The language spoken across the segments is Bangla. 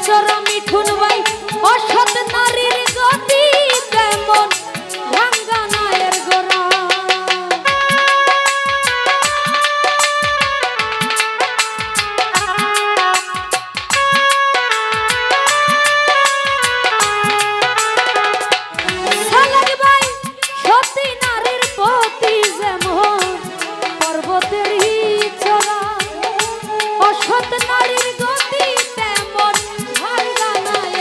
চোরা মিঠুন ভাই অসৎ নারীর গতি তেমন ভাঙ্গা নায়ের গোড়া সালাক ভাই সতী নারীর পতি যেমন পর্বতেরই চোরা অসৎ নারীর গতি তেমন ভাঙ্গা নায়ের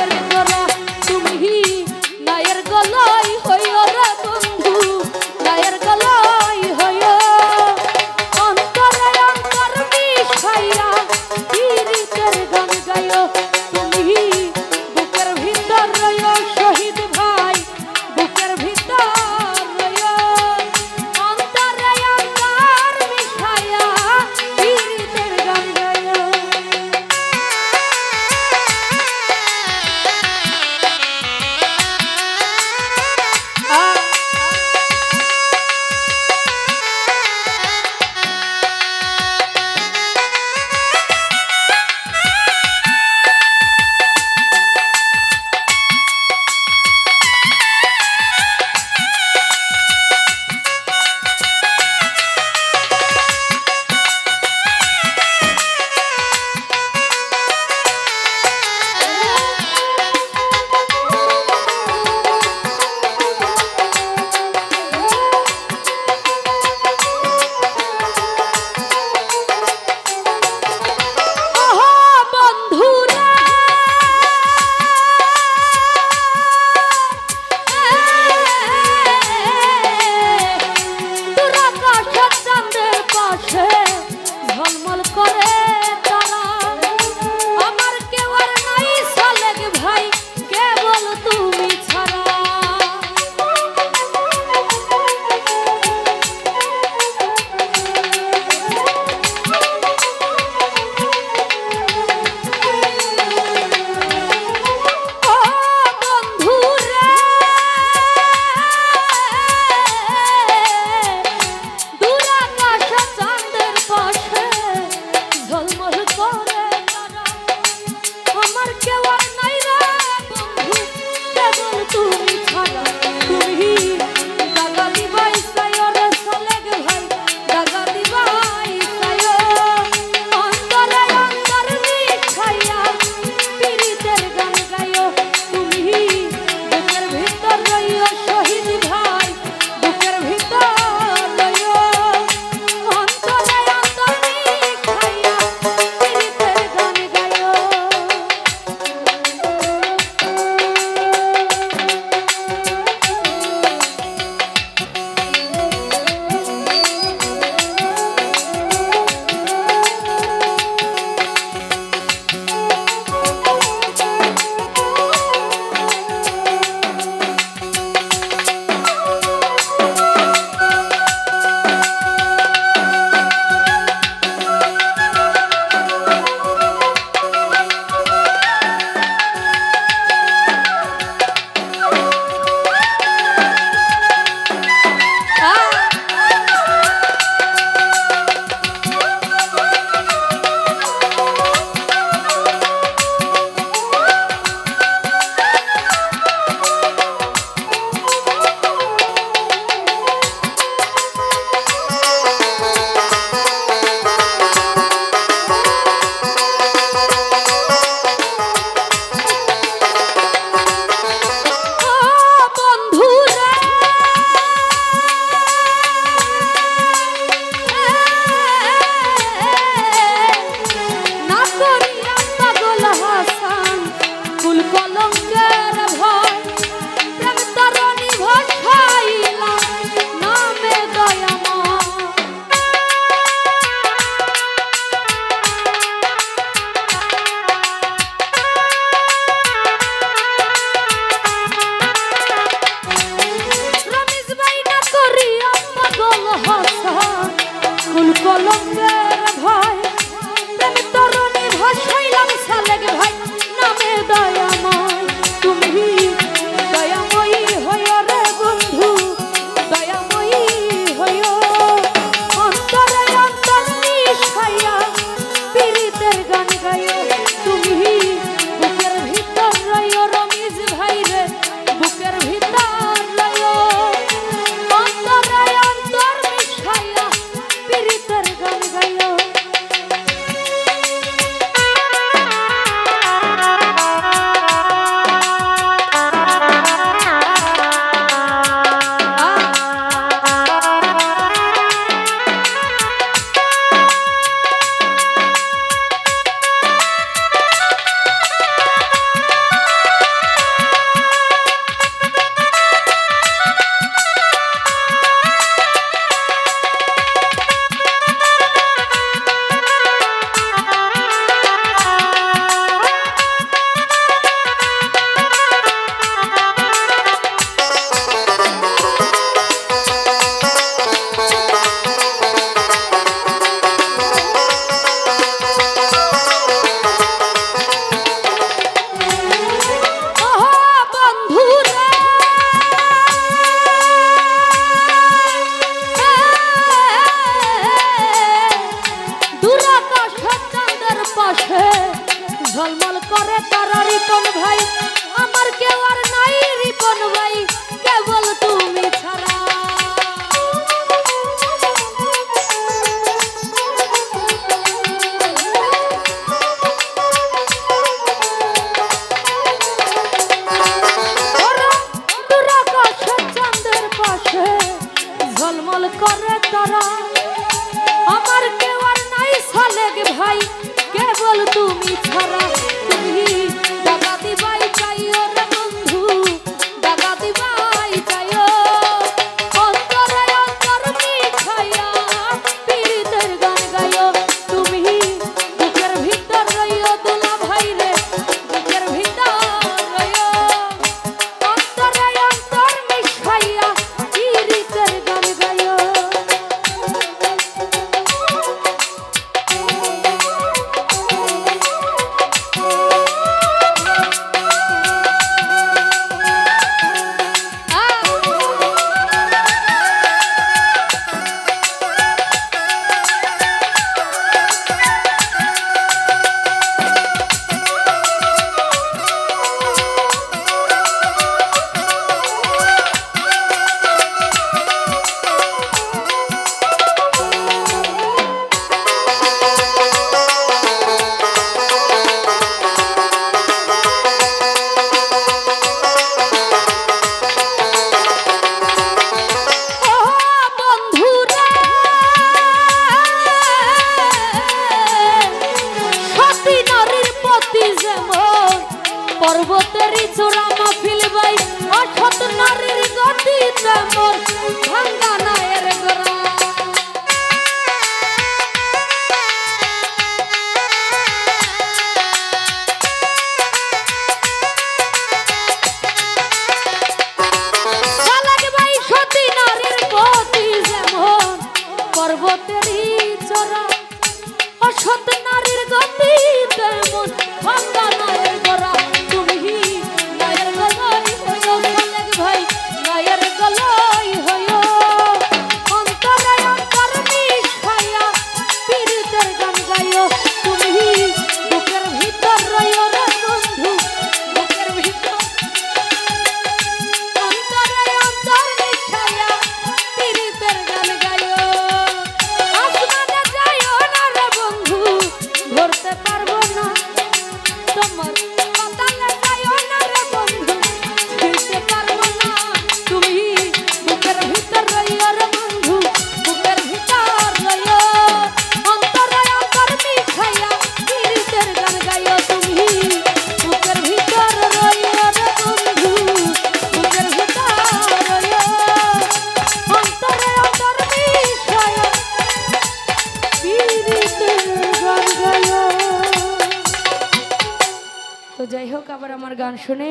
ঝলমল করে তারা রিপন ভাই আমার কেউ আর নাই রিপন ভাই কেবল তুমি ছাড়া চাঁদের পাশে ঝলমল করে তারা আমার কেউ আর নাই সালেক ভাই কেবল তুমি ছাড়া তুমি দাগা দিবাই চাইও রে বন্ধু দাগা দিবাই চাইও অন্তরে অন্তর মিঠাইয়া পীড়িতের গান গাইও তুমি বুকের ভিতর রইও দুলা ভাই রে বুকের ভিতর রইও অন্তরে অন্তর মিঠাইয়া পীড়িতের গান গাইও পর্বতেরই চূড়া মাহফিল ভাই অসৎ নারীর গতি তেমন ভাঙ্গা নায়ের গোড়া সালেক ভাই সতী নারীর গতি যেমন পর্বতেরই চূড়া অসৎ নারীর গতি তেমন ভাঙ্গা নায়ের গোড়া তো যাই হোক আবার আমার গান শুনে